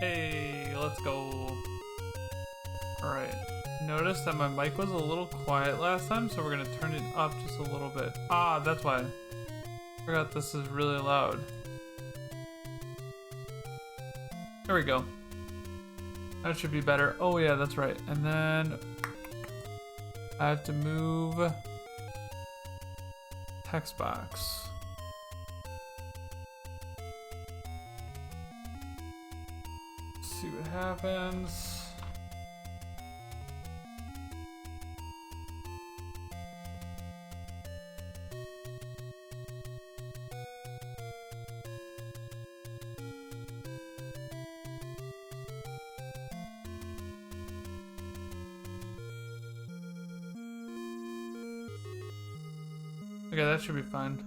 Hey, let's go. Alright. Notice that my mic was a little quiet last time, so we're gonna turn it up just a little bit. Ah, that's why. Forgot this is really loud. There we go. That should be better. Oh yeah, that's right. And then I have to move text box. See what happens. Okay, that should be fine.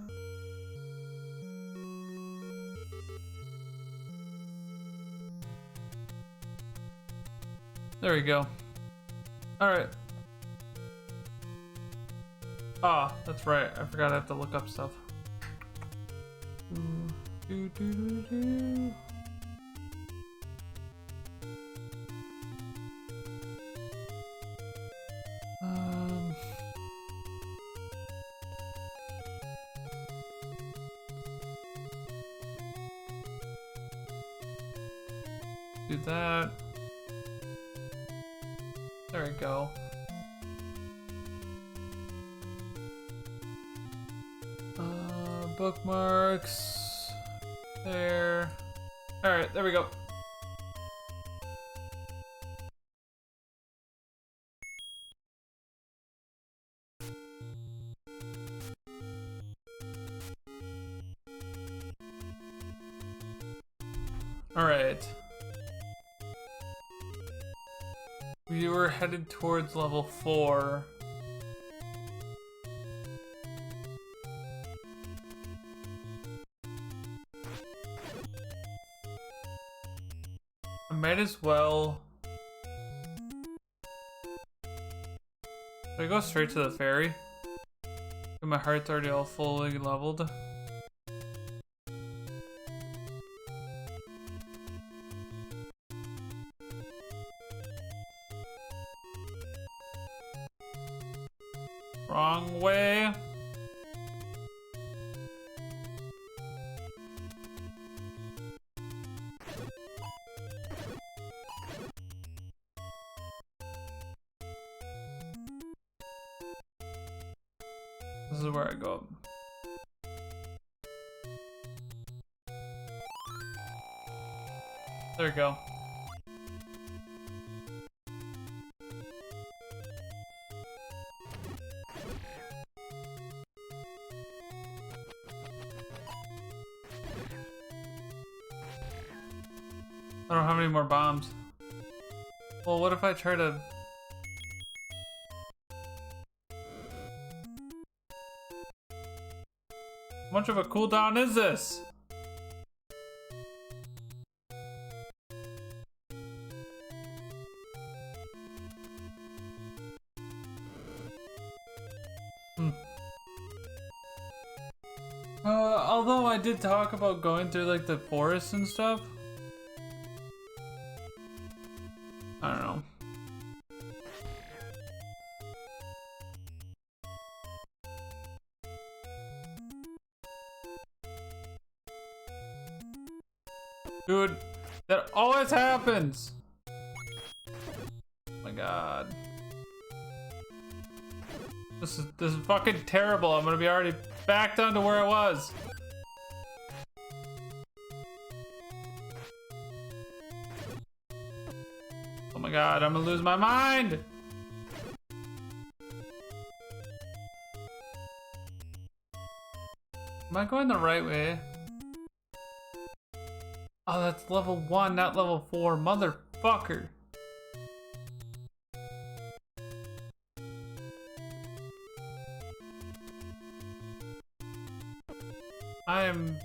There we go. Alright. Ah, that's right. I forgot I have to look up stuff. Do, do, do, do. Do that. There we go. Bookmarks. There. Alright, there we go. Alright. We were headed towards level 4. I might as well. Should I go straight to the ferry? My heart's already all fully leveled. Wrong way. This is where I go. There we go. I don't have any more bombs. Well, what if I try to... How much of a cooldown is this? Although I did talk about going through like the forest and stuff. I don't know. Dude, that always happens. Oh my god. This is fucking terrible. I'm gonna be already back down to where I was. Oh my god, I'm gonna lose my mind. Am I going the right way? Oh, that's level 1, not level 4. Motherfucker. I am...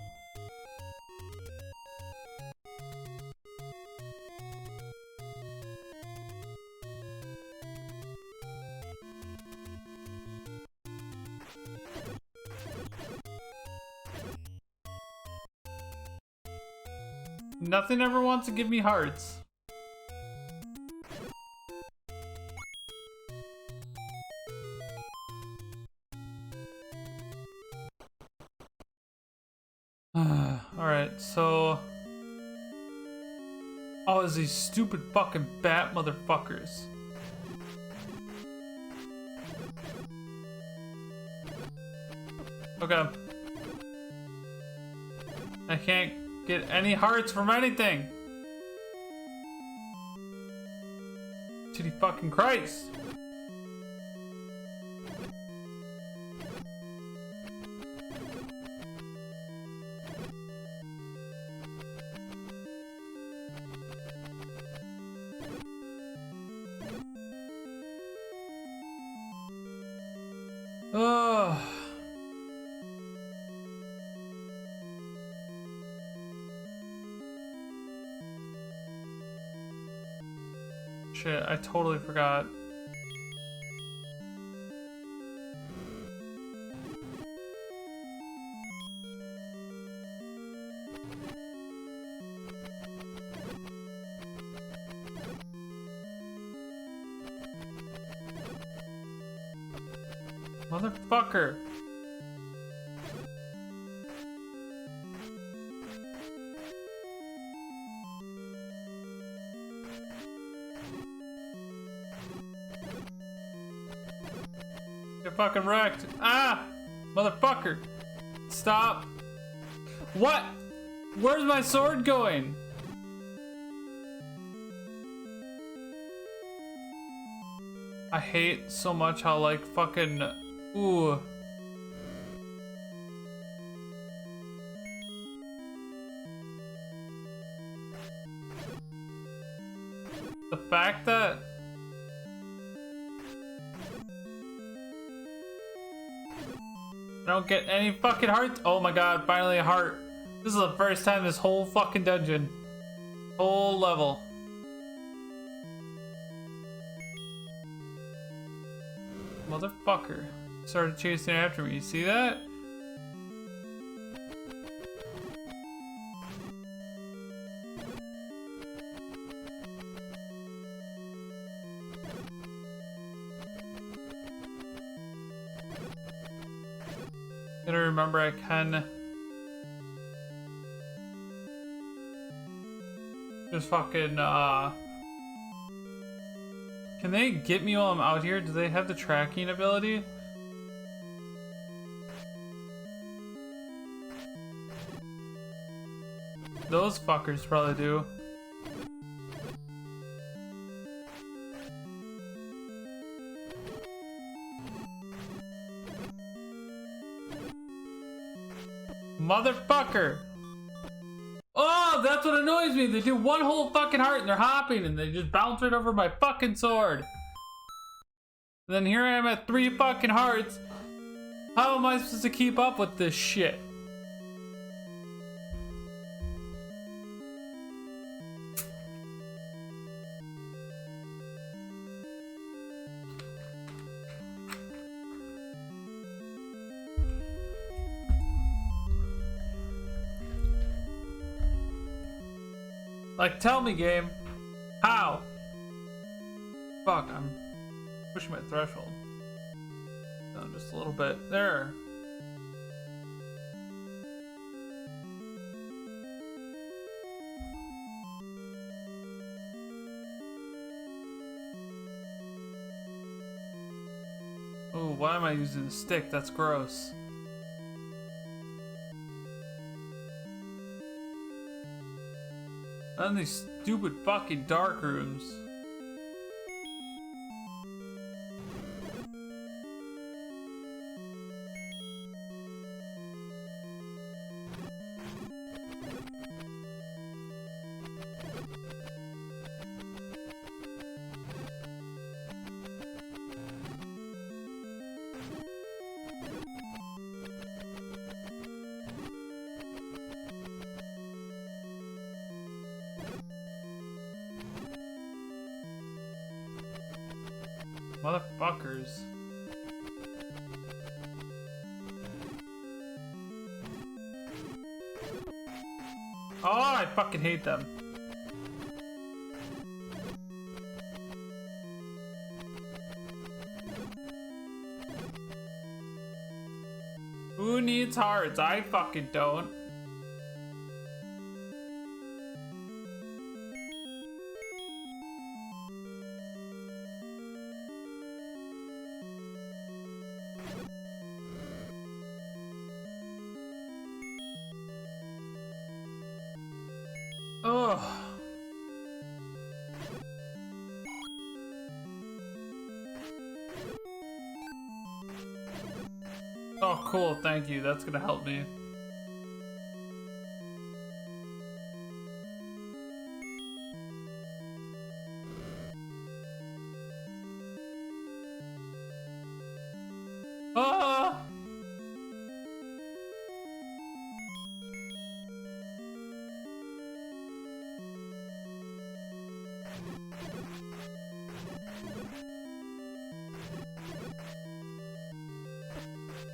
Nothing ever wants to give me hearts. Alright, so... Oh, it's these stupid fucking bat motherfuckers. Okay. I can't get any hearts from anything. Titty fucking Christ. Ugh. Shit, I totally forgot. Motherfucker. Get fucking wrecked. Ah! Motherfucker. Stop. What? Where's my sword going? I hate so much how like fucking... Ooh. The fact that... I don't get any fucking hearts. Oh my god, finally a heart. This is the first time this whole fucking dungeon. Whole level. Motherfucker. Started chasing after me. You see that? Gotta remember I can just fucking can they get me while I'm out here? Do they have the tracking ability? Those fuckers probably do. Motherfucker! Oh, that's what annoys me. They do one whole fucking heart and they're hopping and they just bounce right over my fucking sword. And then here I am at 3 fucking hearts. How am I supposed to keep up with this shit? Like, tell me, game. How? Fuck, I'm pushing my threshold. Down just a little bit. There. Oh, why am I using a stick? That's gross. And these stupid fucking dark rooms. Motherfuckers. Oh, I fucking hate them. Who needs hearts? I fucking don't. Ugh. Oh, cool. Thank you. That's gonna help me. Ah!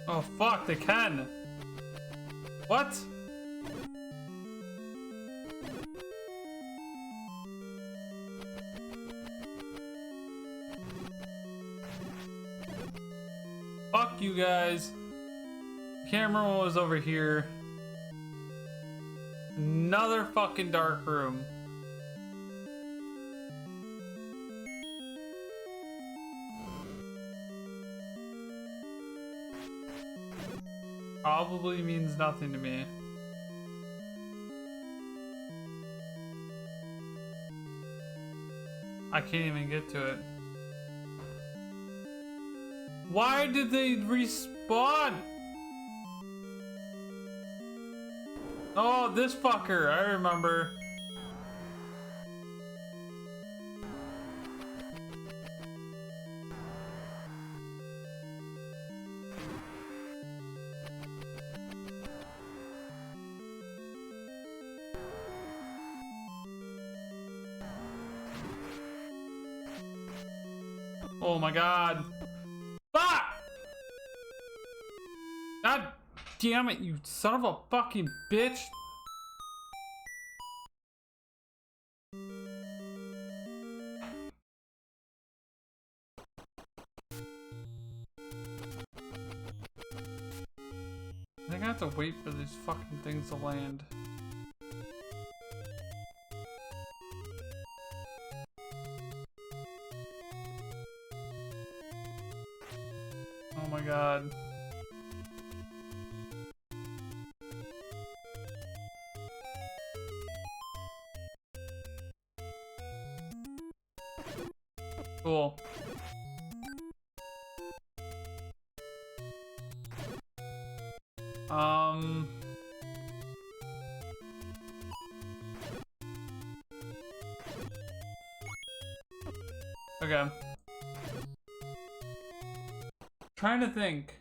Oh fuck, they can. What? Fuck you guys. Camera was over here. Another fucking dark room. Probably means nothing to me. I can't even get to it. Why did they respawn? Oh, this fucker, I remember. Oh my god. Fuck! God damn it, you son of a fucking bitch. I think I have to wait for these fucking things to land. Oh my god. Cool. Okay. Trying to think.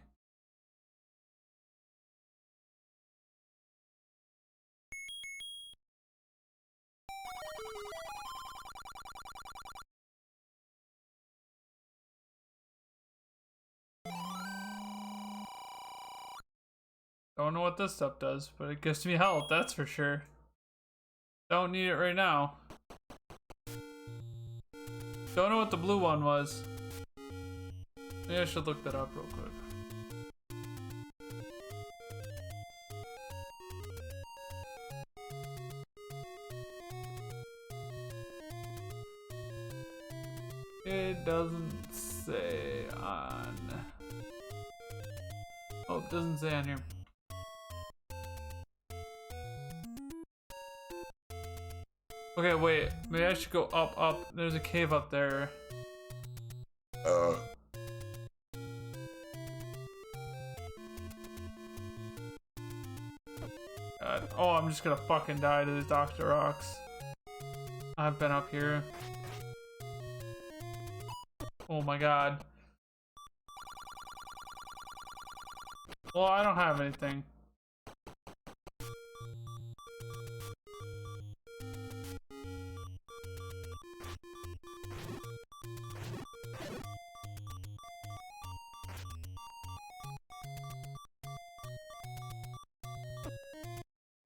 Don't know what this stuff does, but it gives me health, that's for sure. Don't need it right now. Don't know what the blue one was. Maybe I should look that up real quick. It doesn't say on... Oh, it doesn't say on here. Okay, wait. Maybe I should go up, up. There's a cave up there. God. Oh, I'm just gonna fucking die to the Dr. Rocks. I've been up here. Oh my god. Well, I don't have anything.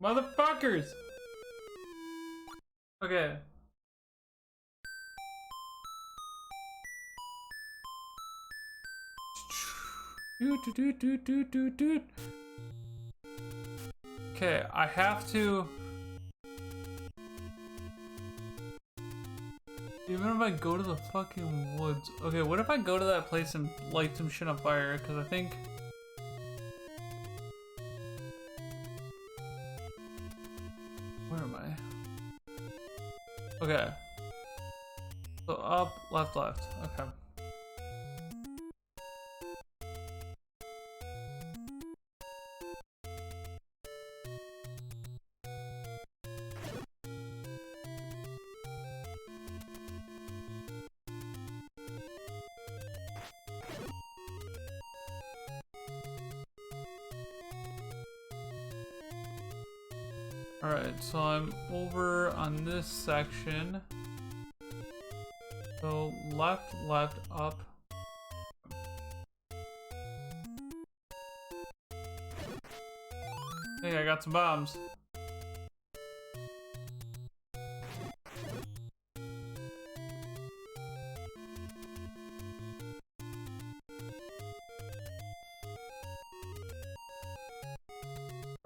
Motherfuckers! Okay. Okay, I have to... Even if I go to the fucking woods... Okay, what if I go to that place and light some shit on fire? Because I think... Where am I? Okay. So up, left, left. Okay. Alright, so I'm over on this section. So left, left, up. Hey, I got some bombs.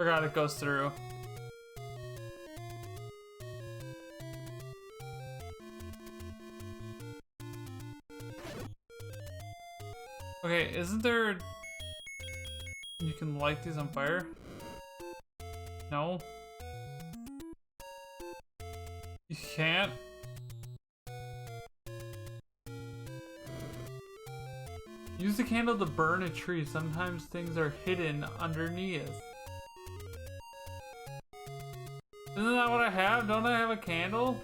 Forgot it goes through. Okay, isn't there... You can light these on fire? No? You can't? Use the candle to burn a tree. Sometimes things are hidden underneath. Isn't that what I have? Don't I have a candle?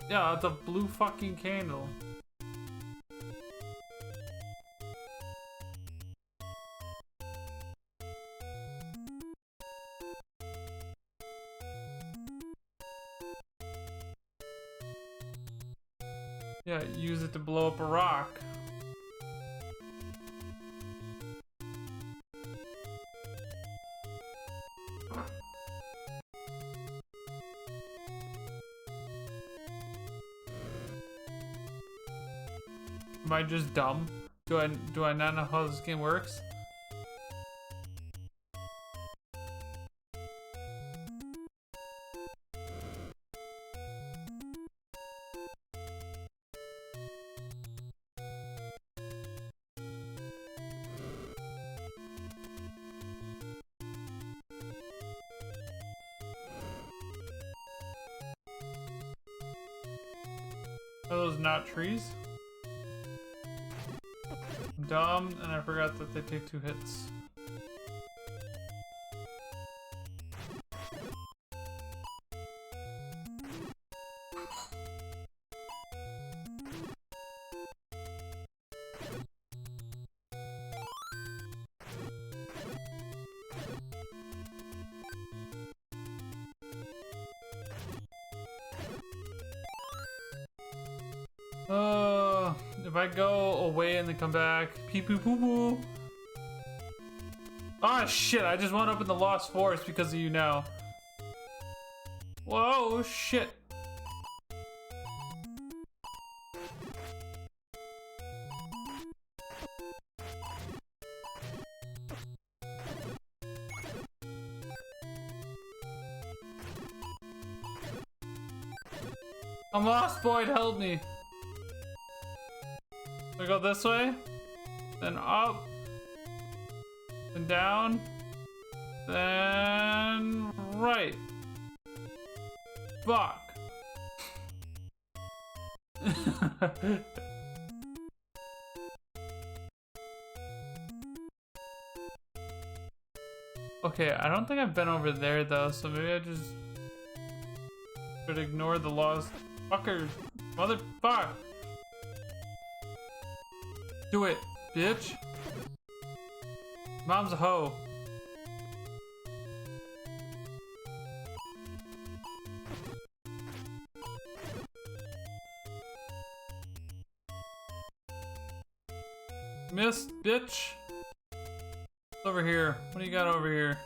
Yeah, it's a blue fucking candle. Yeah, use it to blow up a rock. Am I just dumb? Do I not know how this game works? Are those not trees? I'm dumb, and I forgot that they take 2 hits. If I go away and then come back, pee poo poo poo. Ah shit, I just wound up in the Lost Forest because of you now. Whoa, shit. I'm lost, Boyd, help me. We go this way, then up, then down, then right. Fuck. Okay, I don't think I've been over there though, so maybe I just should ignore the lost fuckers. Motherfuck. Do it, bitch. Mom's a hoe. Miss, bitch. Over here. What do you got over here?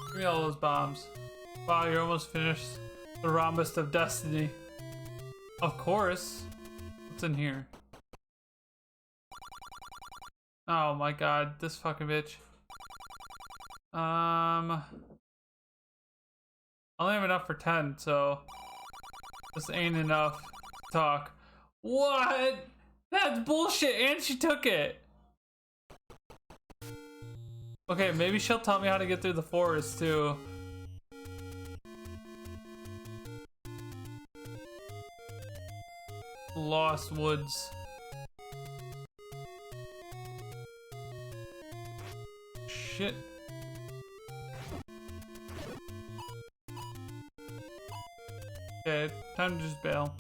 Give me all those bombs. Wow, you're almost finished the Rhombus of Destiny. Of course. What's in here? Oh my god, this fucking bitch. I only have enough for 10, so this ain't enough to talk. What? That's bullshit, and she took it. Okay, maybe she'll tell me how to get through the forest too. Lost Woods. Shit. Okay, time to just bail.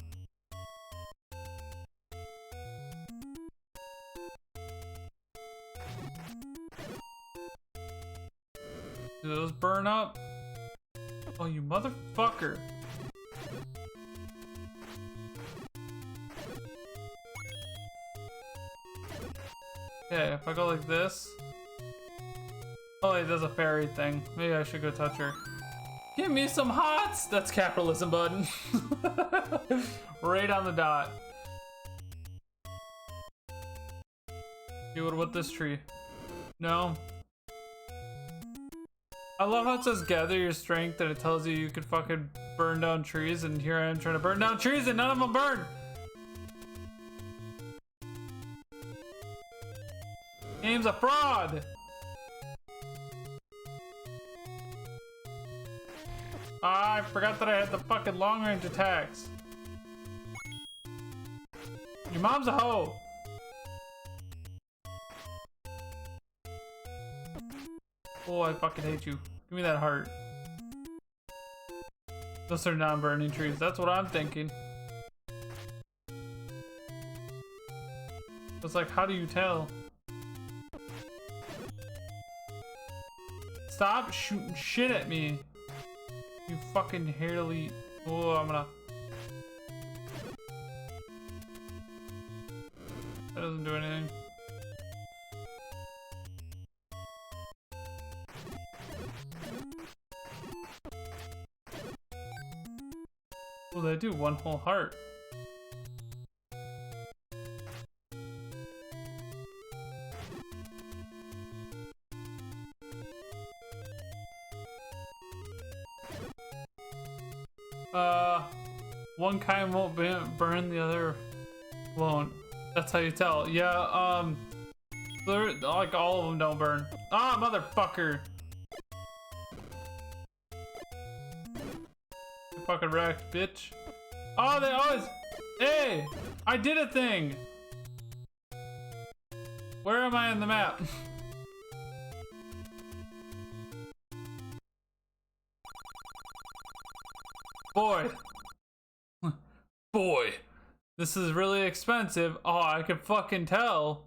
Do those burn up? Oh, you motherfucker. Okay, if I go like this. Oh, wait, there's a fairy thing. Maybe I should go touch her. Give me some hots! That's capitalism, bud. Right on the dot. Okay, what about this tree? No. I love how it says gather your strength and it tells you you can fucking burn down trees, and here I am trying to burn down trees and none of them burn! Game's a fraud! Ah, I forgot that I had the fucking long range attacks. Your mom's a hoe! Oh, I fucking hate you. Give me that heart. Those are non-burning trees. That's what I'm thinking. It's like, how do you tell? Stop shooting shit at me. You fucking hairly. Oh, I'm gonna. That doesn't do anything. Well, they do one whole heart. One kind won't burn, the other won't. That's how you tell. Yeah, like all of them don't burn. Ah, motherfucker! You fucking wrecked, bitch. Oh, they always. Hey, I did a thing. Where am I on the map? Boy. Boy. This is really expensive. Oh, I could fucking tell.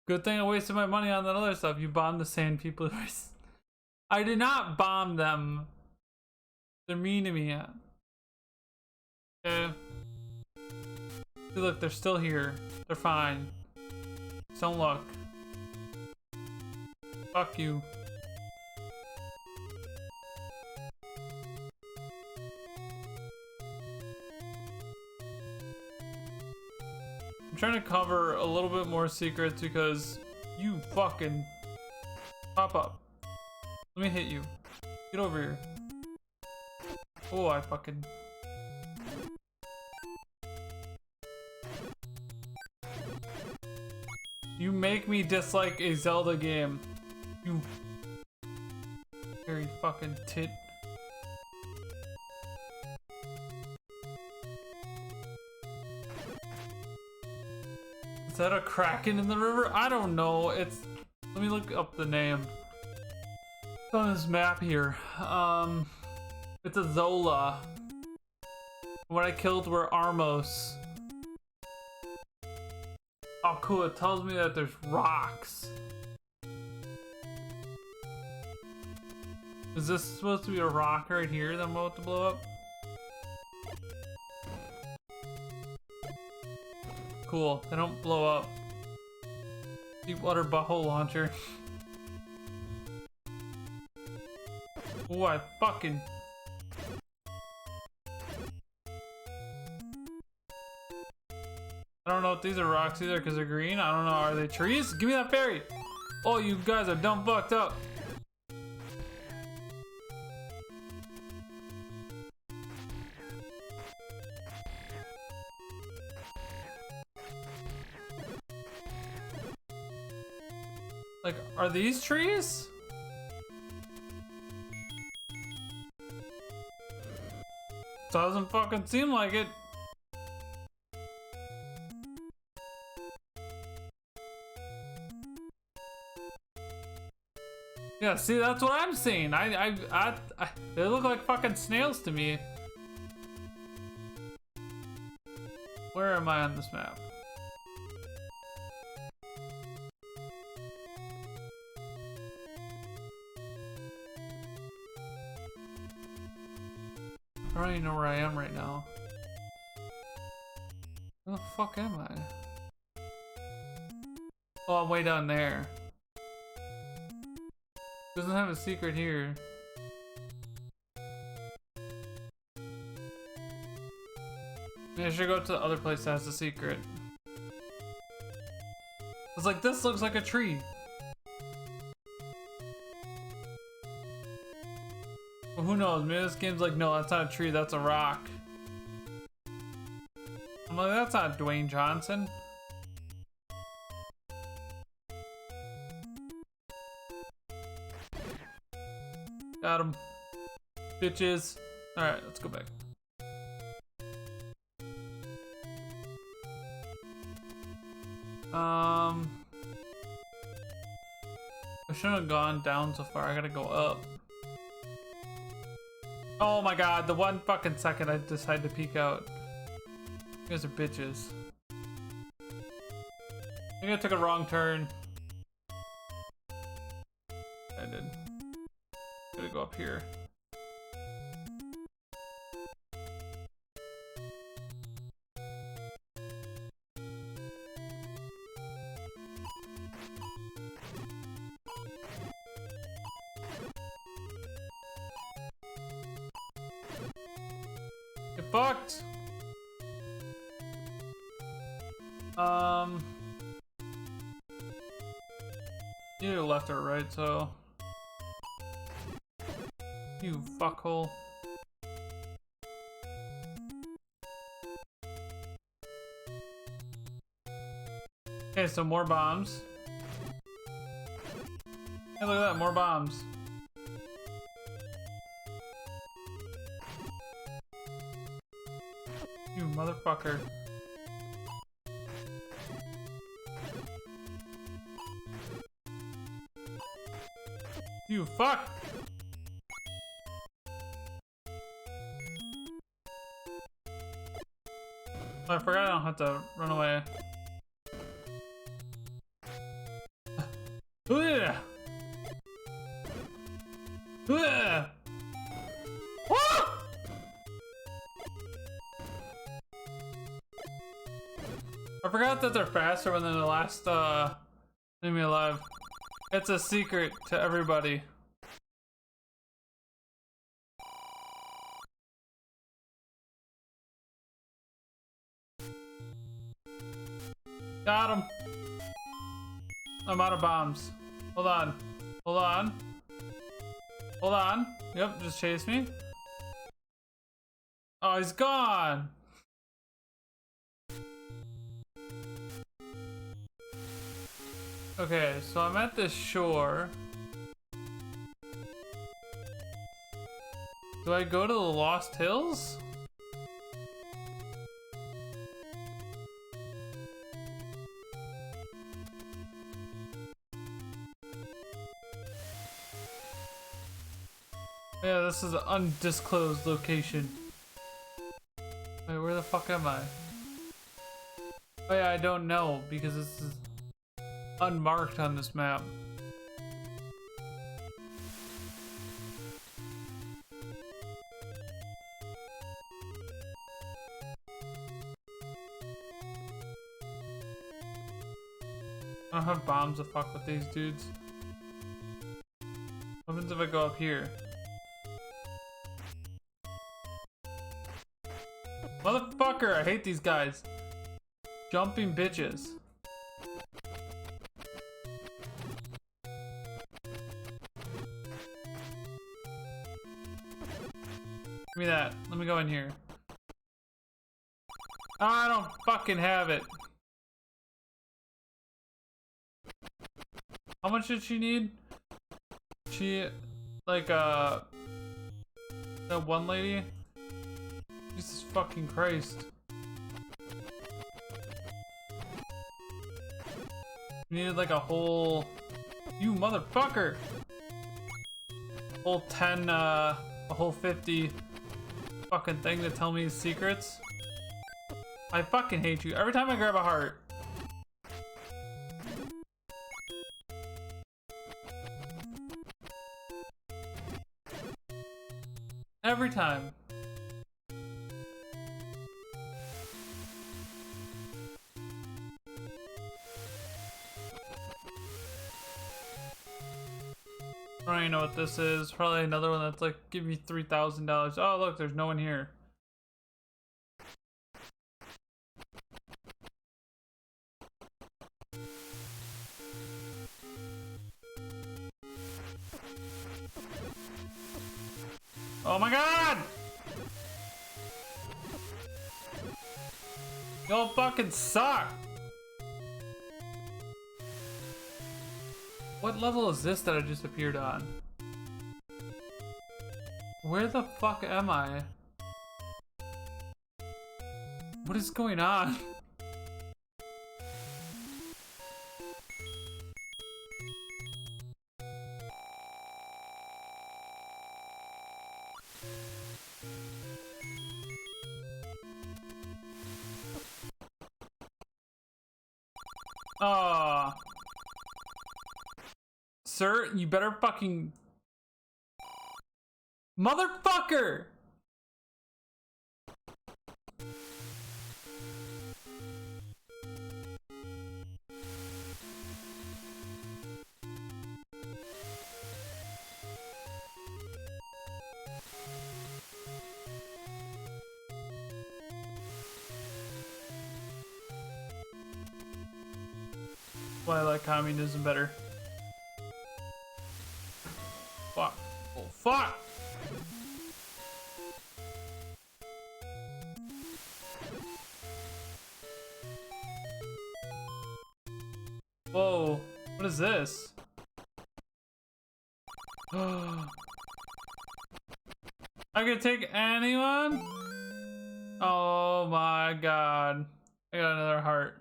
Good thing I wasted my money on that other stuff. You bombed the sand people. I did not bomb them. They're mean to me. Okay. See, look, they're still here. They're fine. Just don't look. Fuck you. I'm trying to cover a little bit more secrets because you fucking pop up. Let me hit you. Get over here. Oh, I fucking. You make me dislike a Zelda game. You very fucking tit. Is that a kraken in the river? I don't know. It's. Let me look up the name. It's on this map here. It's a Zola. What I killed were Armos. Oh, cool. It tells me that there's rocks. Is this supposed to be a rock right here that I'm about to blow up? Cool. They don't blow up. Deep water butthole launcher. Oh, I fucking. I don't know if these are rocks either because they're green. I don't know. Are they trees? Give me that fairy. Oh, you guys are dumb fucked up. Like, are these trees? Doesn't fucking seem like it. Yeah, see, that's what I'm seeing. They look like fucking snails to me. Where am I on this map? I don't even know where I am right now. Where the fuck am I? Oh, I'm way down there. Doesn't have a secret here. Maybe I should go to the other place that has a secret. It's like, this looks like a tree. Well, who knows? Maybe this game's like, no, that's not a tree, that's a rock. I'm like, that's not Dwayne Johnson. Got him. Bitches. Alright, let's go back. I shouldn't have gone down so far. I gotta go up. Oh my god, the 1 fucking second I decided to peek out. You guys are bitches. I think I took a wrong turn. I did. Gotta go up here. Get fucked! Either left or right, so... You fuckhole. Okay, so more bombs. Hey, look at that, more bombs. You motherfucker. You fuck! I forgot I don't have to run away. Ugh. Ugh. Ah! I forgot that they're faster than the last enemy alive. It's a secret to everybody. Got him. I'm out of bombs. Hold on. Hold on. Hold on. Yep, just chase me. Oh, he's gone. Okay, so I'm at this shore. Do I go to the Lost Hills? Yeah, this is an undisclosed location. Wait, where the fuck am I? Oh yeah, I don't know because this is unmarked on this map. I don't have bombs to fuck with these dudes. What happens if I go up here? Motherfucker, I hate these guys. Jumping bitches. Give me that. Let me go in here. I don't fucking have it. How much did she need? She, like, that one lady? Jesus fucking Christ. You needed like a whole... You motherfucker! Whole 10, a whole 50 fucking thing to tell me his secrets. I fucking hate you. Every time I grab a heart. Every time. don't even know what this is. Probably another one that's like, give me $3,000. Oh, look, there's no one here. Oh my god! Y'all fucking suck! What level is this that I just appeared on? Where the fuck am I? What is going on? Oh. Sir, you better fucking... Motherfucker! Why I like communism better. Fuck. Oh, fuck! Whoa. What is this? I could take anyone? Oh my god. I got another heart.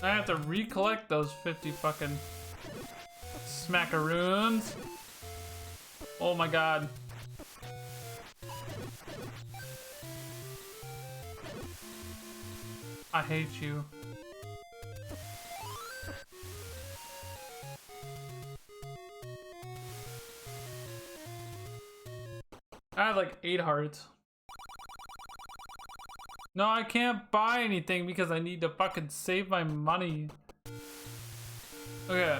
I have to recollect those 50 fucking smackaroons. Oh my god. I hate you. I have like 8 hearts. No, I can't buy anything because I need to fucking save my money. Okay.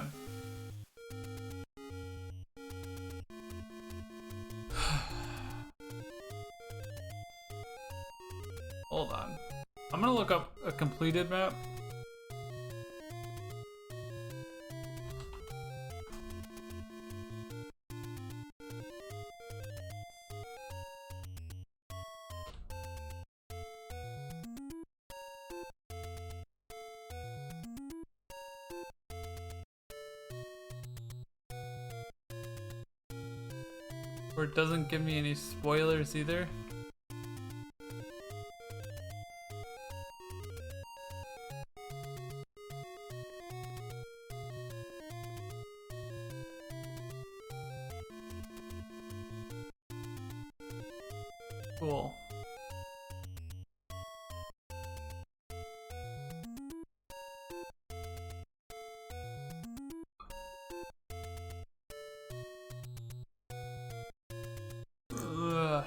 Hold on. I'm gonna look up a completed map. Where it doesn't give me any spoilers either. Cool. Ugh.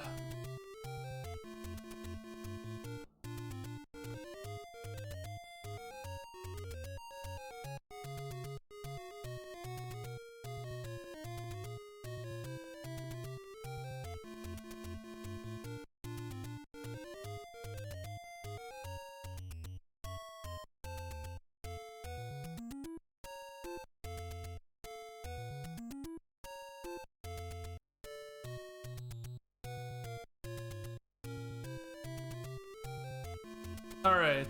All right.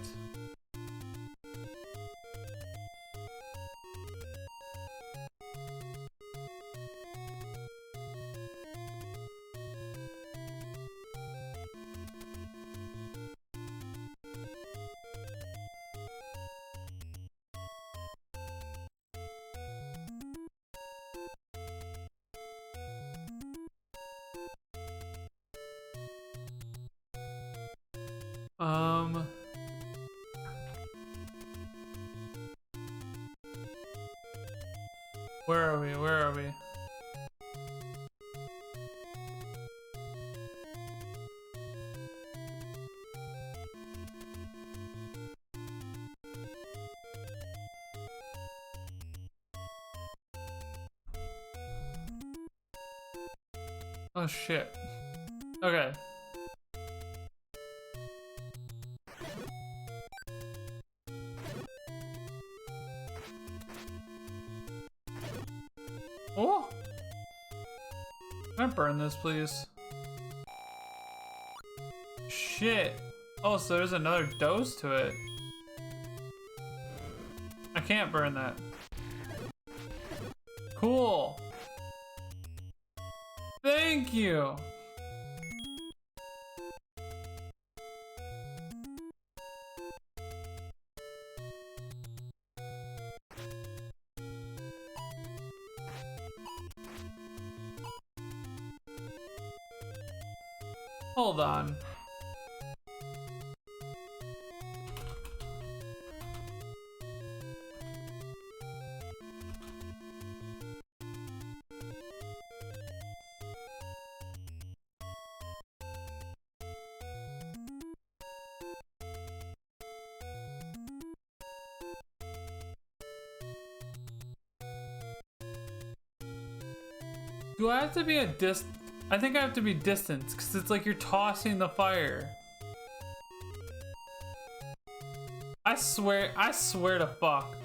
Um. Where are we? Where are we? Oh shit. Okay. Oh! Can I burn this, please? Shit. Oh, so there's another dose to it. I can't burn that. Cool. Thank you. Hold on. Do I have to be I think I have to be distance, because it's like you're tossing the fire. I swear to fuck.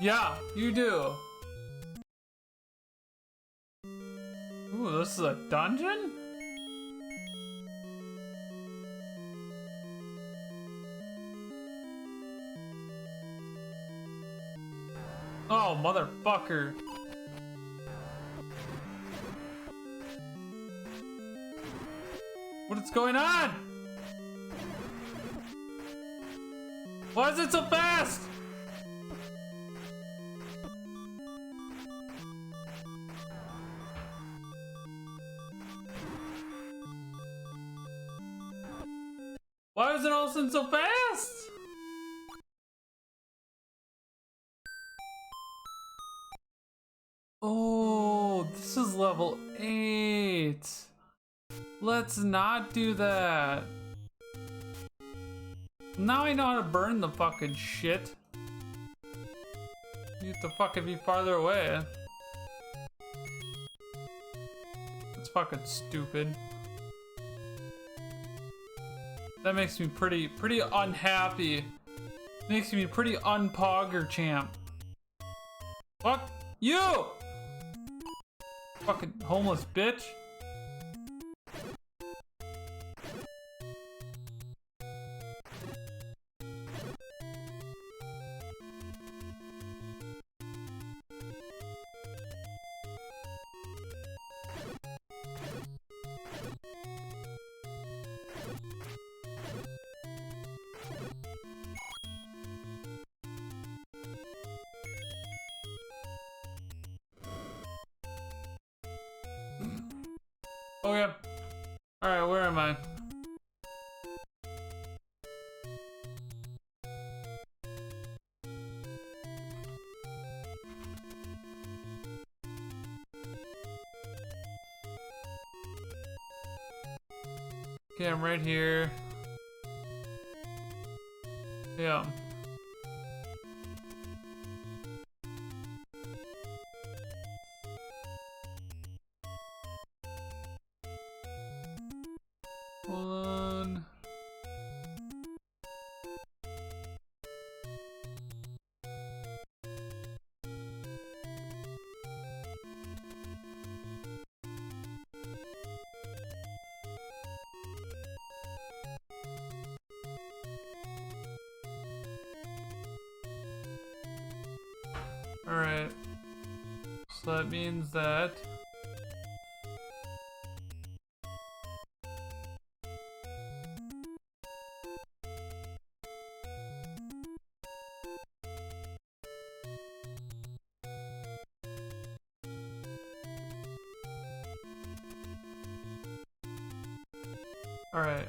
Yeah, you do. Ooh, this is a dungeon? Oh, motherfucker. What is going on? Why is it so fast? Why is it all of a sudden so fast? Oh, this is level 8. Let's not do that. Now I know how to burn the fucking shit. You have to fucking be farther away. It's fucking stupid. That makes me pretty unhappy. Makes me pretty unpogger champ. Fuck you! Fucking homeless bitch. Oh yeah. Alright, where am I? Okay, I'm right here. Yeah. Hold on. Alright. So that means that Alright.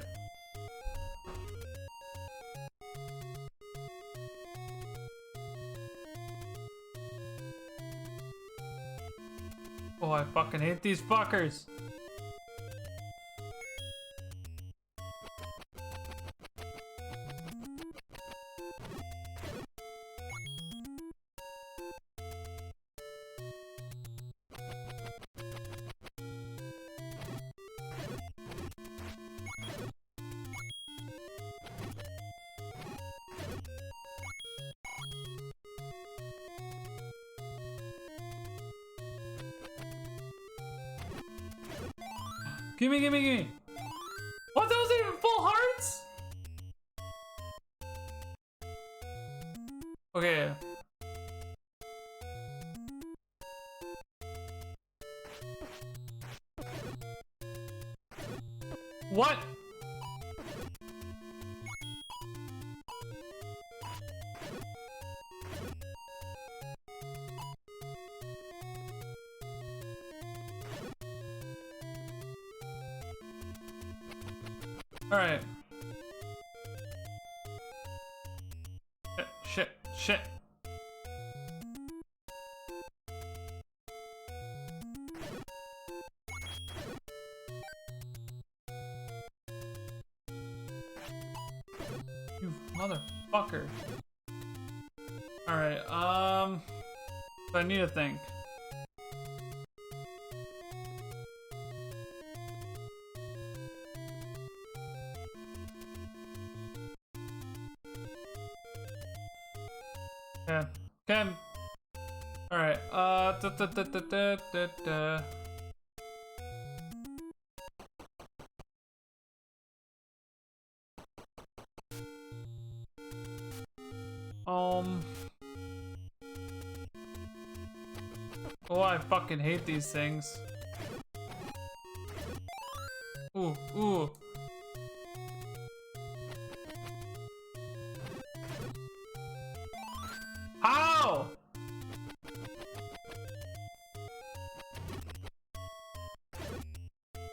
Oh, I fucking hate these fuckers. Gimme, gimme, gimme. What? That was even full hearts? Okay. What? Alright. Shit. You motherfucker. Alright, I need to think. Okay. Alright, Oh, I fucking hate these things. Ooh. How?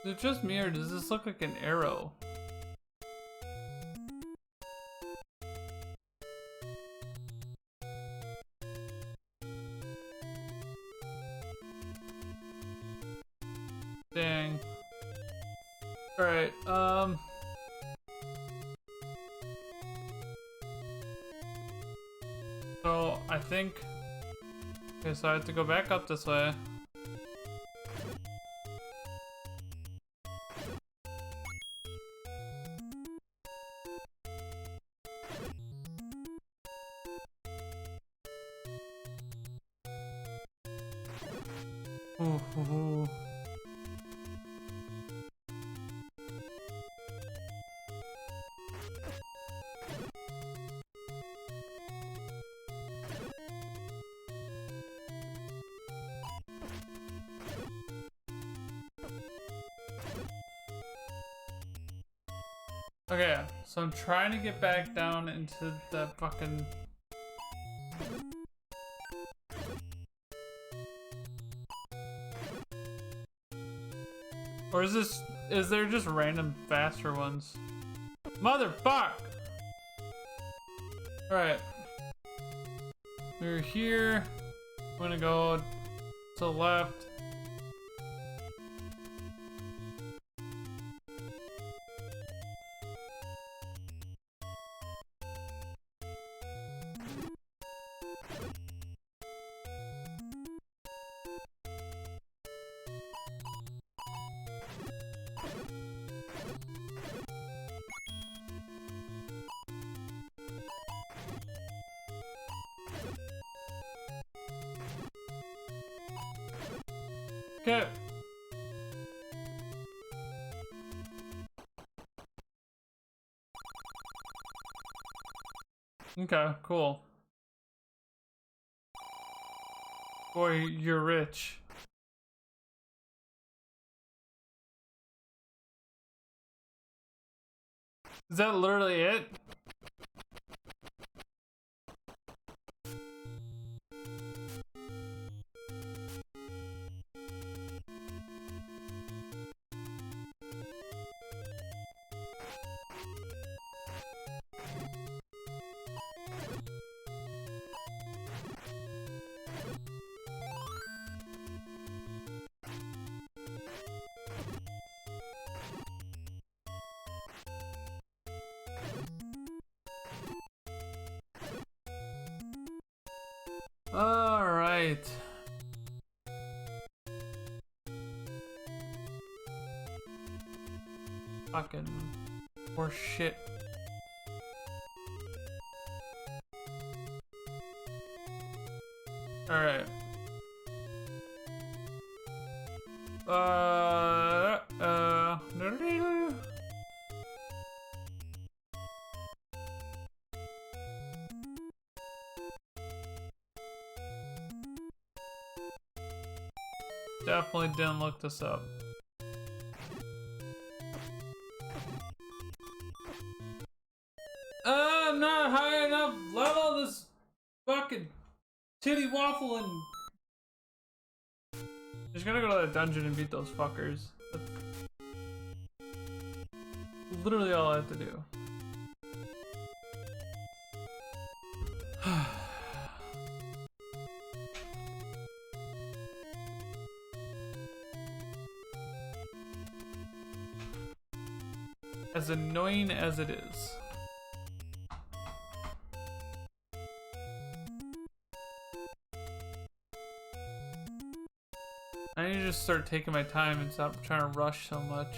Is it just me or does this look like an arrow? Dang. Alright, so I think... Okay, so I have to go back up this way. Ooh. Okay, so I'm trying to get back down into the fucking... Or is there just random faster ones? Motherfuck! Alright. We're here. I'm gonna go to the left. Okay. Okay, cool. Boy, you're rich. Is that literally it? All right. Fucking horse shit. All right. Definitely didn't look this up. I'm not high enough level this fucking titty waffle and just gonna go to that dungeon and beat those fuckers. That's literally all I have to do. As annoying as it is. I need to just start taking my time and stop trying to rush so much.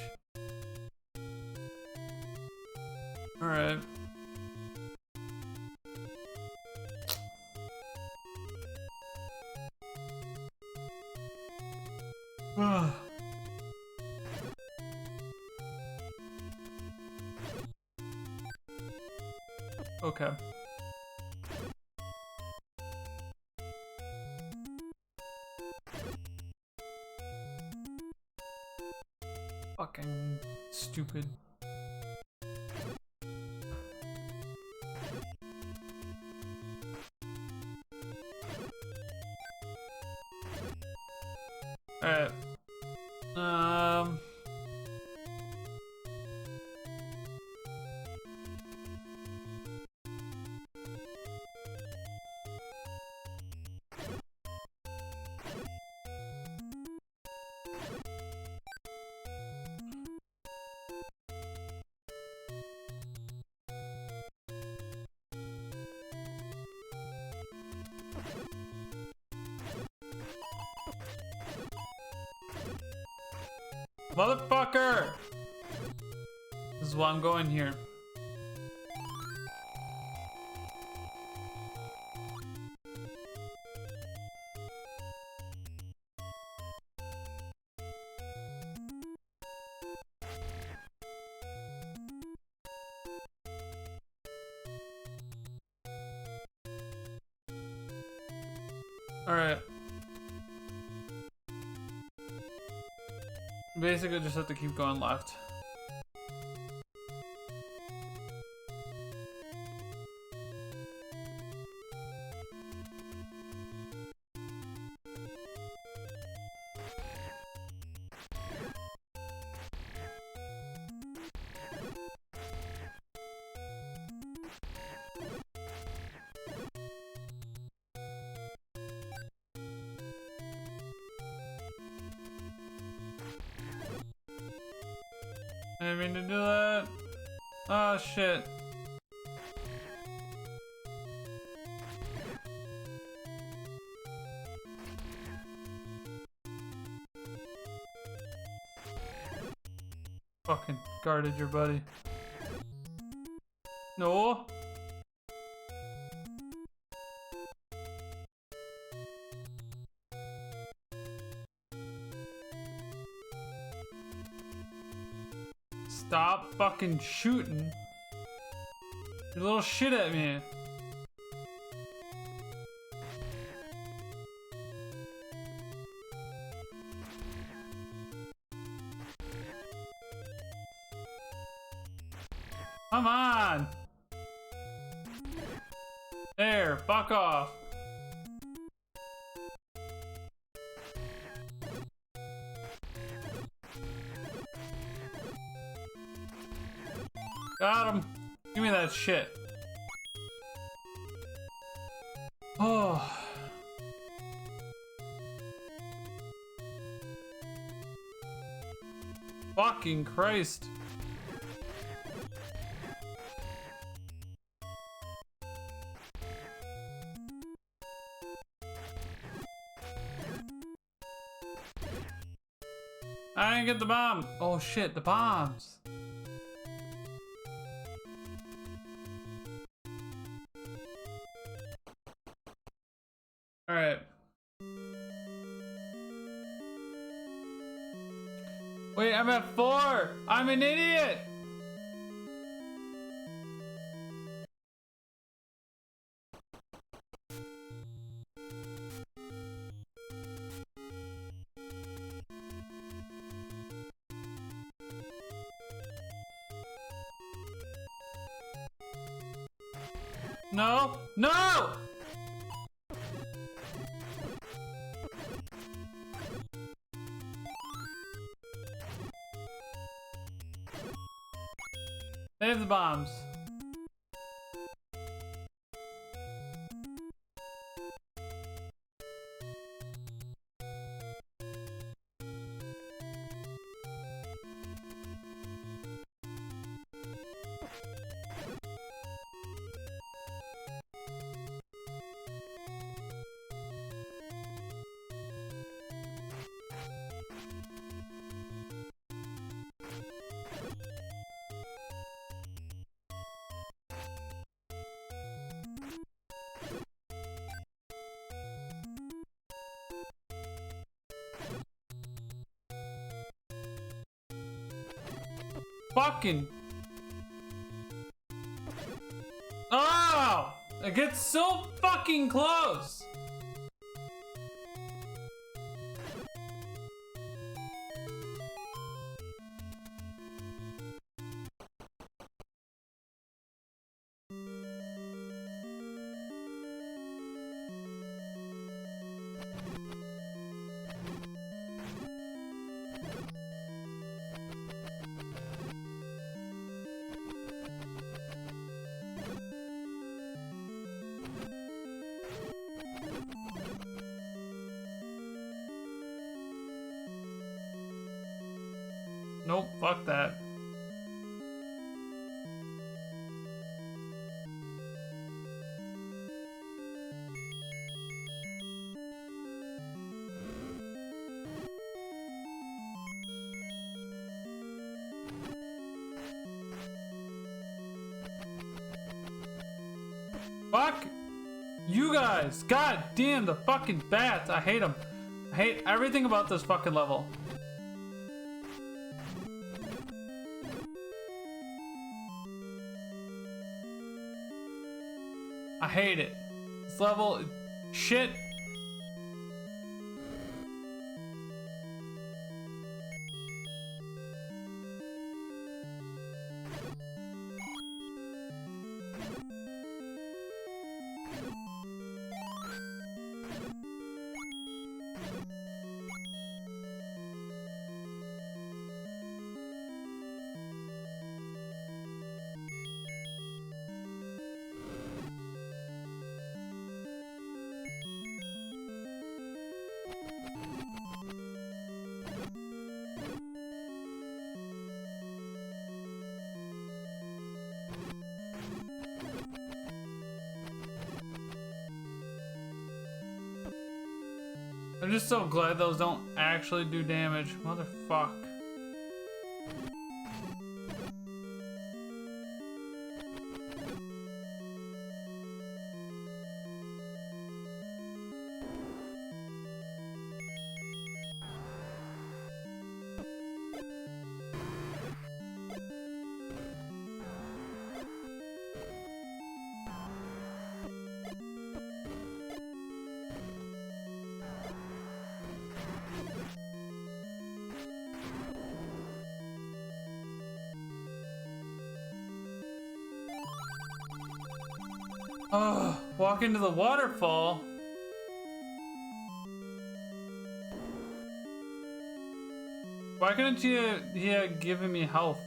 Alright. Okay. Fucking stupid. Alright. Motherfucker! This is why I'm going here. Alright. Basically just have to keep going left. I didn't mean to do that. Oh shit. Fucking guarded your buddy. No. Stop fucking shooting. You little shit at me. Come on. There, fuck off. Got him. Give me that shit. Oh. Fucking Christ. I didn't get the bomb. Oh shit, the bombs. Alright. Wait, I'm at 4. I'm an idiot. No! No! Save the bombs. Fucking. Oh! It gets so fucking close! Nope, fuck that. Fuck you guys. God damn the fucking bats. I hate them. I hate everything about this fucking level. I hate it. This level, shit. I'm just so glad those don't actually do damage. Motherfuck. Oh, walk into the waterfall. Why couldn't you given me health?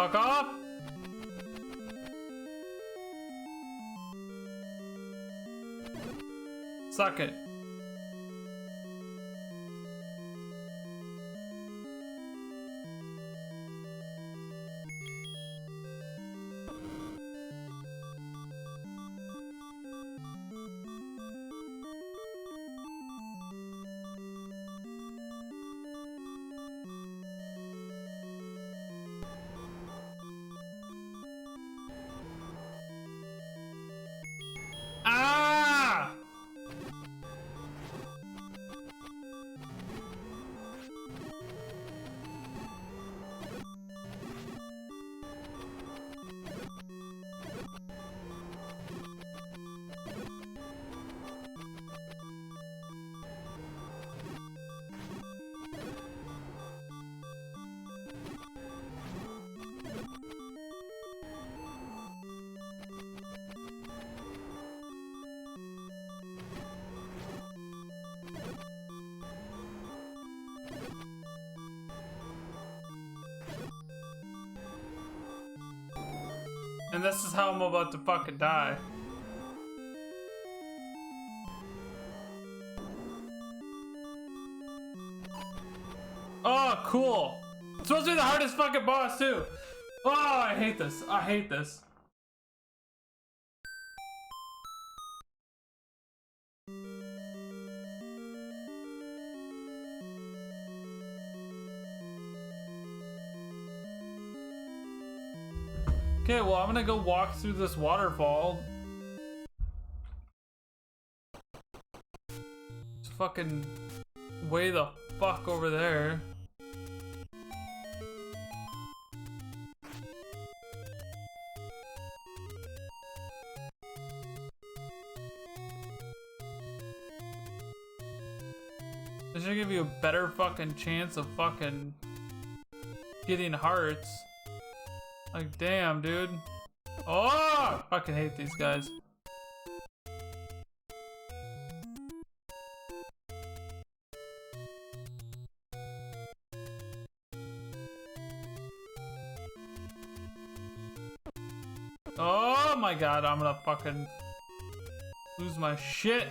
Fuck off! Suck it. Ah! And this is how I'm about to fucking die. Oh, cool. It's supposed to be the hardest fucking boss, too. Oh, I hate this. I hate this. Okay, well, I'm gonna go walk through this waterfall. It's fucking way the fuck over there. This should give you a better fucking chance of fucking getting hearts. Like, damn, dude. Oh! I fucking hate these guys. Oh my god, I'm gonna fucking lose my shit.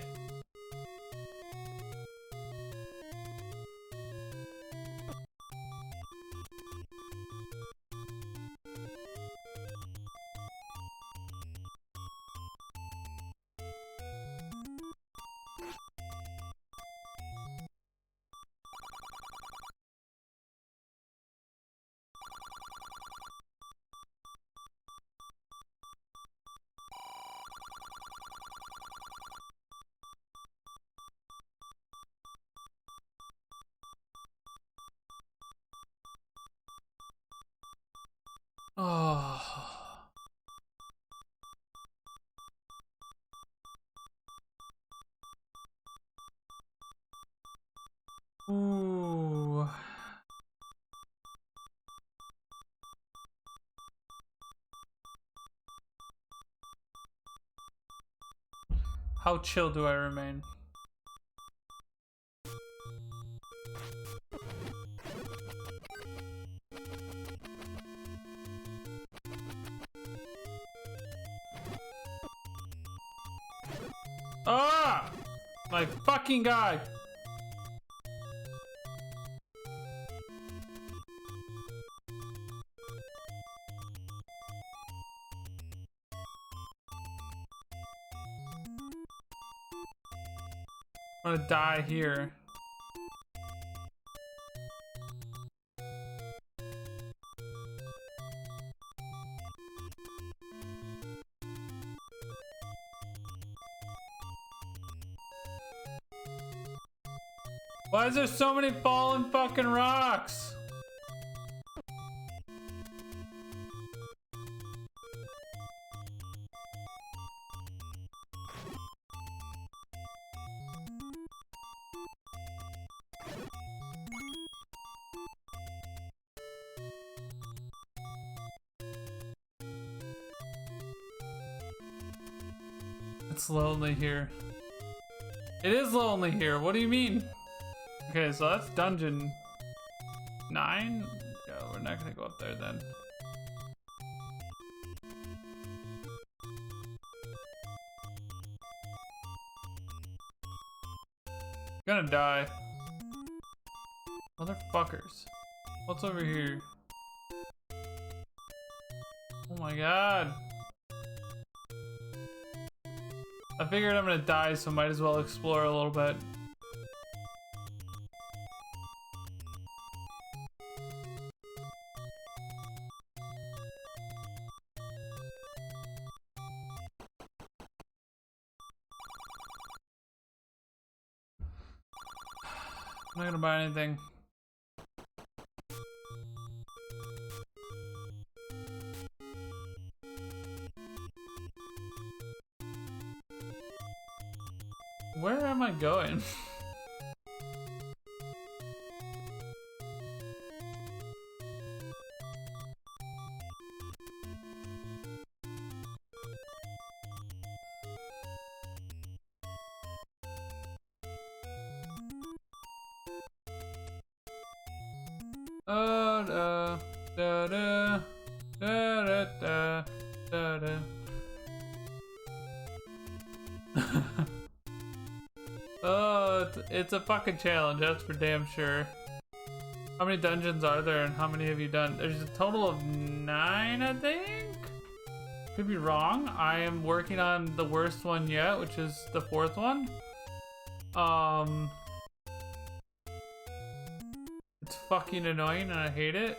Oh. Ooh. How chill do I remain? Ah! My fucking guy! I'm gonna die here. Why is there so many fallen fucking rocks? It's lonely here. It is lonely here. What do you mean? Okay, so that's dungeon 9. Yeah, we're not gonna go up there then. Gonna die. Motherfuckers. What's over here? Oh my god. I figured I'm gonna die, so might as well explore a little bit. I'm not gonna buy anything. Where am I going? Da da da da da da da. Oh, it's a fucking challenge, that's for damn sure. How many dungeons are there and how many have you done? There's a total of 9, I think? Could be wrong. I am working on the worst one yet, which is the 4th one. It's fucking annoying and I hate it.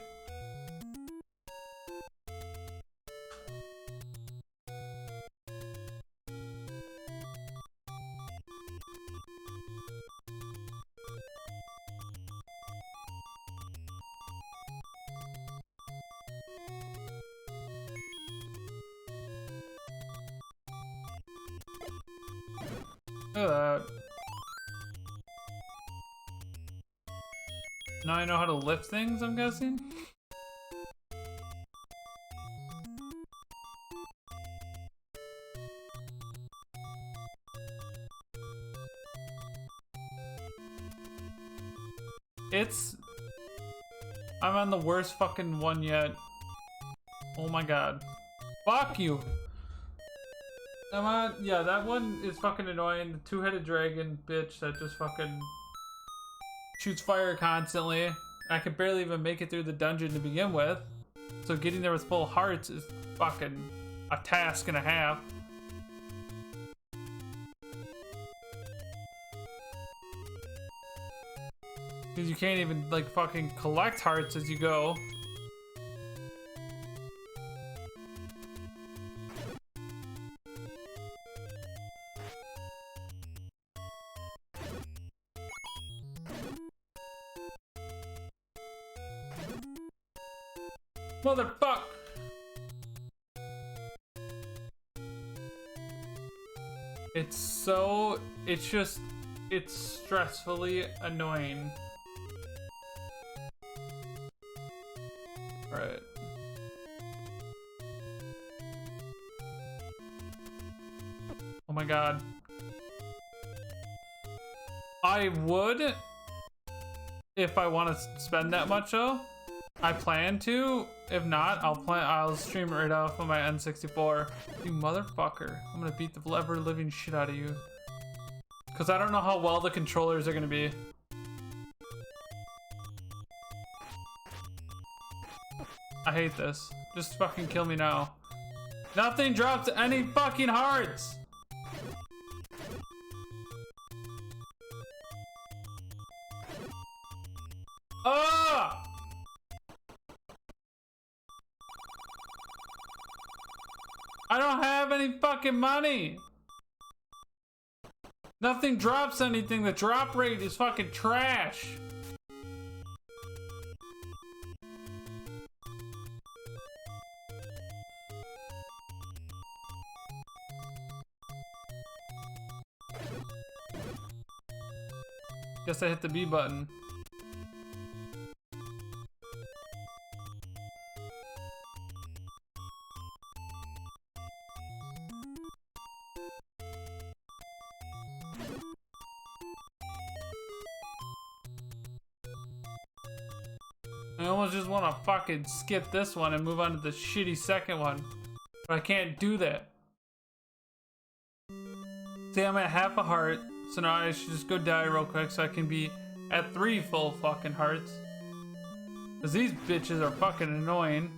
Look at that. Now I know how to lift things, I'm guessing? I'm on the worst fucking one yet. Oh my god. Fuck you! I'm on, yeah, that one is fucking annoying. The two-headed dragon bitch that just fucking shoots fire constantly. I can barely even make it through the dungeon to begin with. So getting there with full hearts is fucking a task and a half. Because you can't even like fucking collect hearts as you go. Motherfuck! It's stressfully annoying. Right. Oh my god. I would if I want to spend that much though. I plan to. If not, I'll stream it right off of my N64. You motherfucker. I'm gonna beat the ever living shit out of you. Cause I don't know how well the controllers are gonna be. I hate this. Just fucking kill me now. Nothing drops any fucking hearts! Ah! I don't have any fucking money! Nothing drops anything. The drop rate is fucking trash. Guess I hit the B button. I almost just want to fucking skip this one and move on to the shitty second one. But I can't do that. See, I'm at half a heart, So now I should just go die real quick so I can be at 3 full fucking hearts. Cause these bitches are fucking annoying.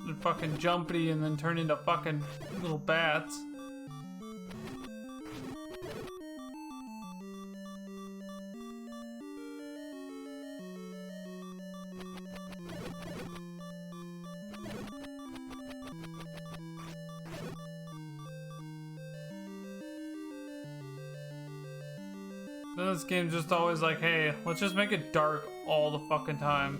They're fucking jumpy and then turn into fucking little bats. Then this game's just always like, hey, let's just make it dark all the fucking time.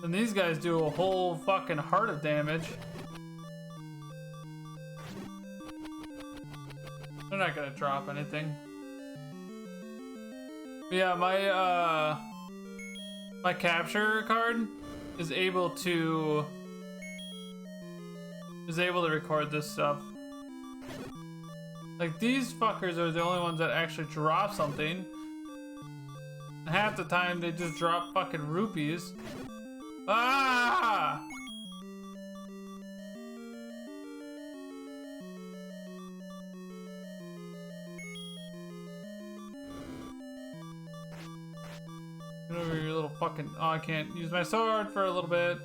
And these guys do a whole fucking heart of damage. They're not gonna drop anything. But yeah, my capture card is able to record this stuff. Like, these fuckers are the only ones that actually drop something. And half the time they just drop fucking rupees. Ah! Get over your little fucking... Oh, I can't use my sword for a little bit.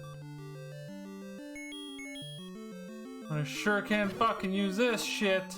I sure can fucking use this shit.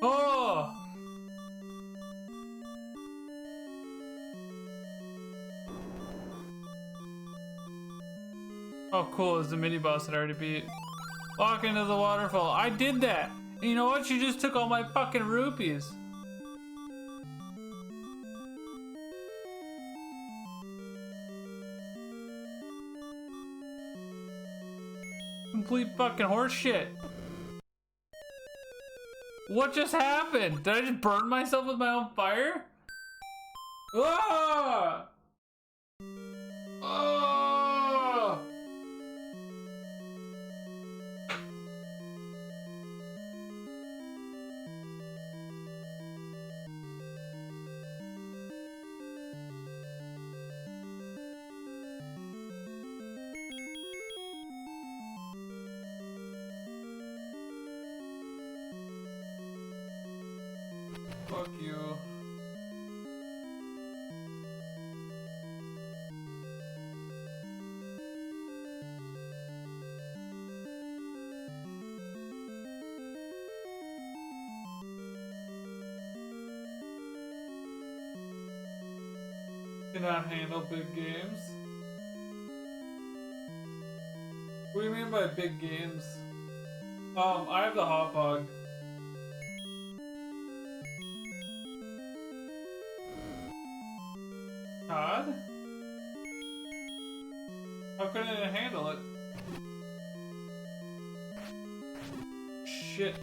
Oh! Oh, cool. It's the mini boss that I already beat. Walk into the waterfall. I did that. And you know what? She just took all my fucking rupees. Complete fucking horse shit. What just happened? Did I just burn myself with my own fire? Ah! Oh! Fuck you. Cannot handle big games. What do you mean by big games? I have the hot bug. God? How couldn't it handle it? Shit,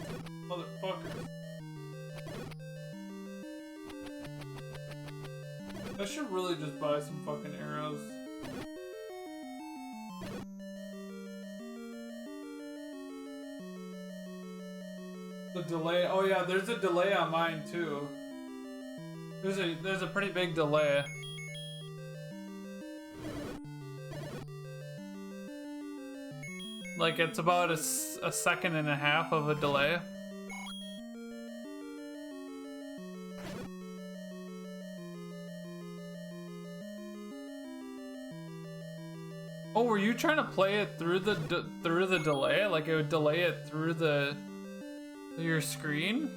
motherfucker. I should really just buy some fucking arrows. The delay. Oh yeah, there's a delay on mine too. There's a pretty big delay. Like, it's about a second and a half of a delay. Oh, were you trying to play it through the delay? Like, it would delay it through the Your screen?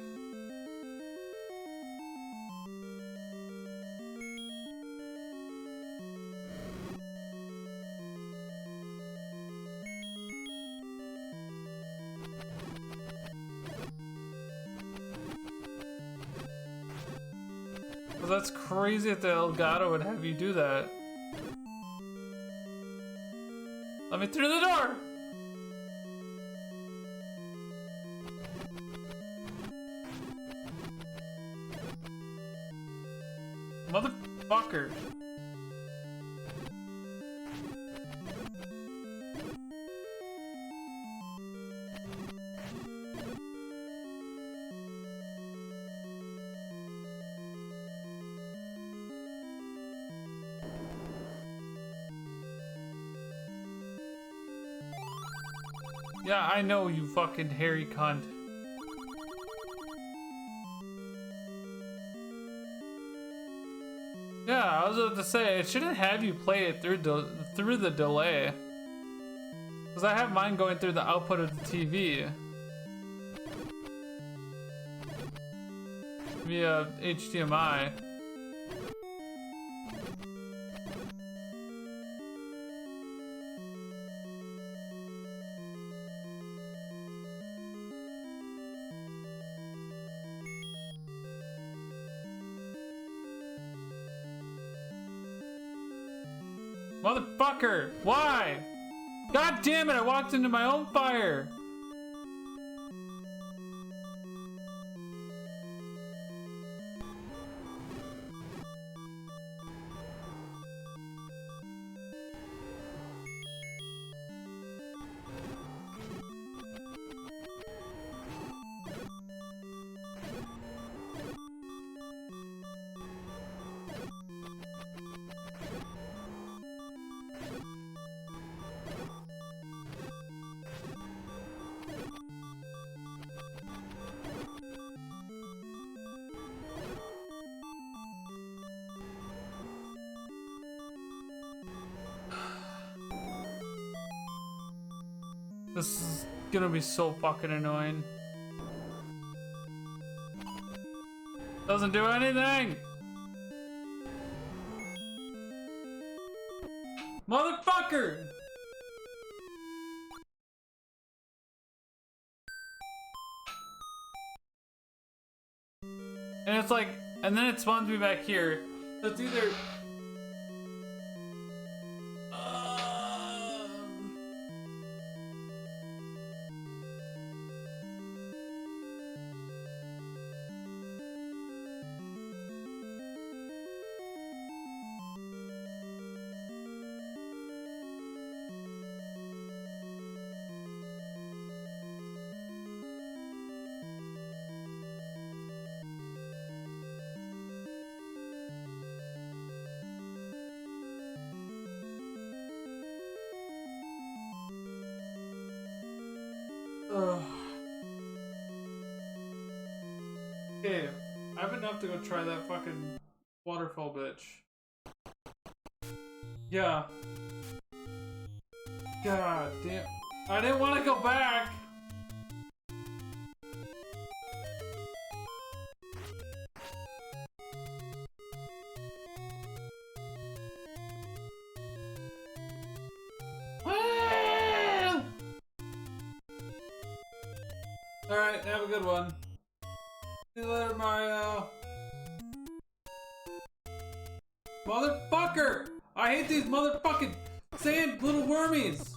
Well, that's crazy that the Elgato would have you do that. Let me through the door! Motherfucker. Yeah, I know, you fucking hairy cunt. Yeah, I was about to say, it shouldn't have you play it through the delay. Because I have mine going through the output of the TV. Via HDMI. Motherfucker! Why? God damn it, I walked into my own fire! This is gonna be so fucking annoying. Doesn't do anything! Motherfucker! And it's like, and then it spawns me back here. So it's either... Okay, I have enough to go try that fucking waterfall bitch. Yeah. God damn. I didn't want to go back! Alright, have a good one. See you later, Mario. Motherfucker! I hate these motherfucking sand little wormies!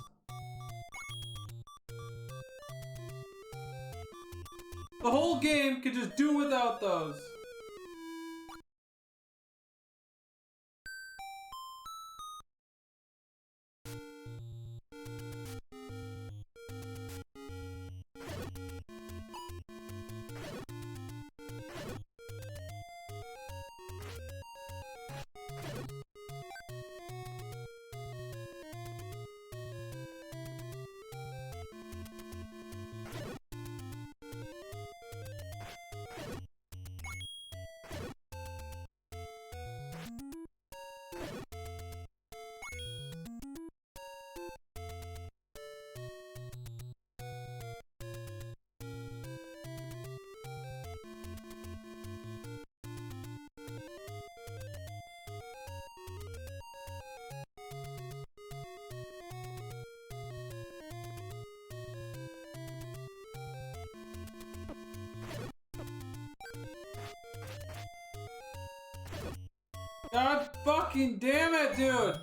The whole game could just do without those. God fucking damn it, dude!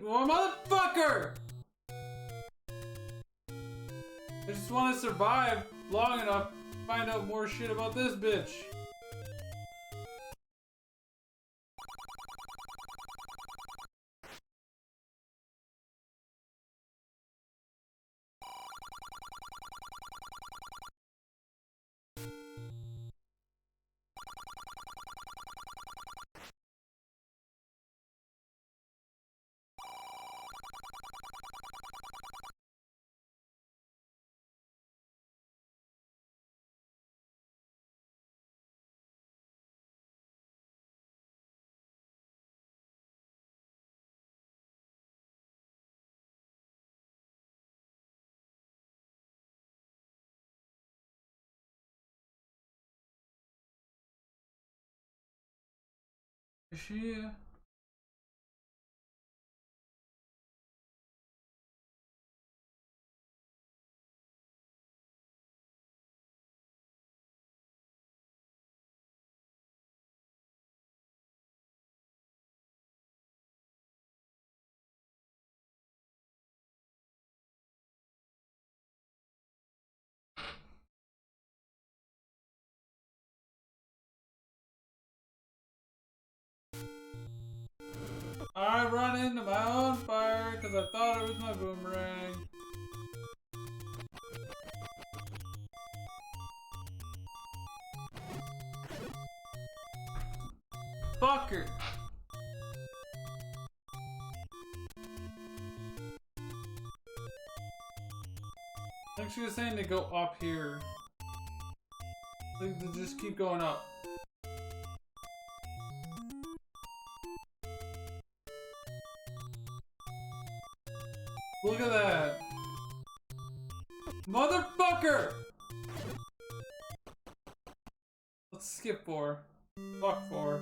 Well, motherfucker! I just want to survive long enough to find out more shit about this bitch. Is she? I run into my own fire because I thought it was my boomerang. Fucker! I think she was saying to go up here. Like to just keep going up. Look at that. Motherfucker! Let's skip 4. Fuck 4.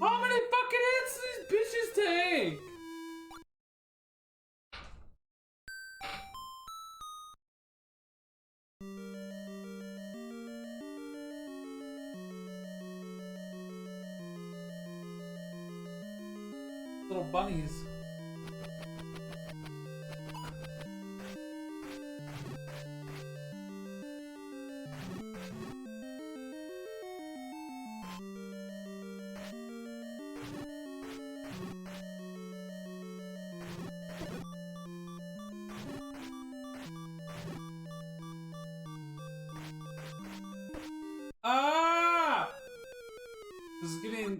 How many fucking hits do these bitches take? Little bunnies. Ah!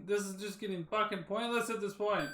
This is just getting fucking pointless at this point.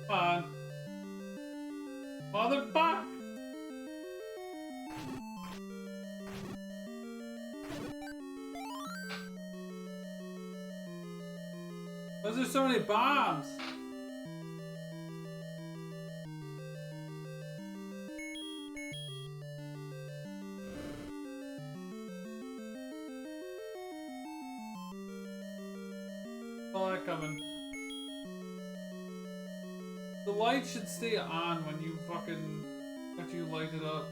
Come on. Motherfuck! Why is there so many bombs? All that coming. The light should stay on when you fucking after you light it up.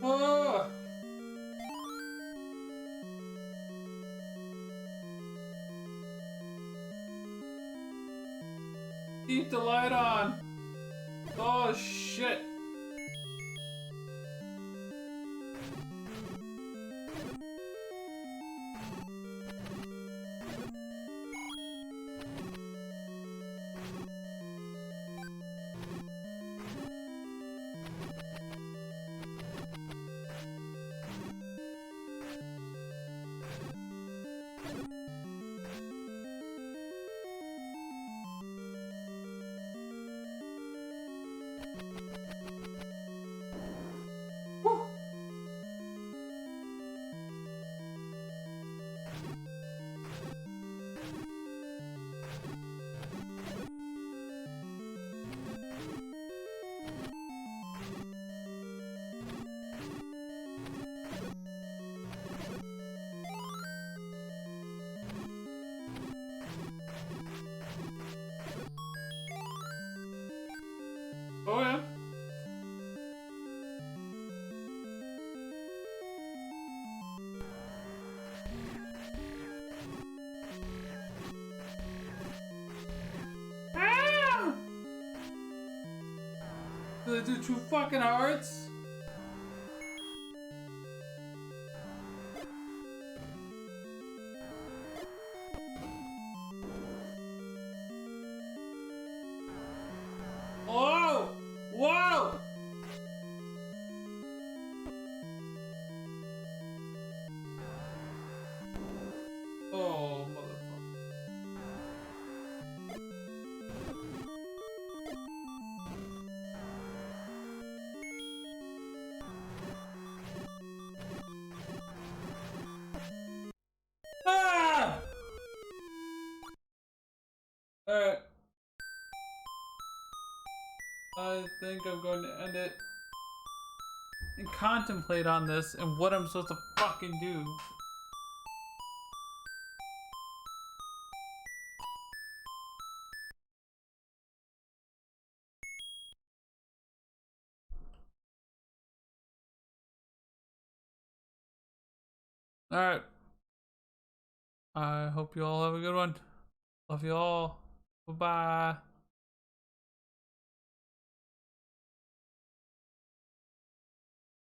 Oh! Keep the light on. Oh shit. Woo. Oh yeah. Ah! Did I do 2 fucking hearts? Whoa! Whoa! Oh, motherfucker. Ah! Alright. I think I'm going to end it and contemplate on this and what I'm supposed to fucking do. Alright. I hope you all have a good one. Love you all. Bye-bye.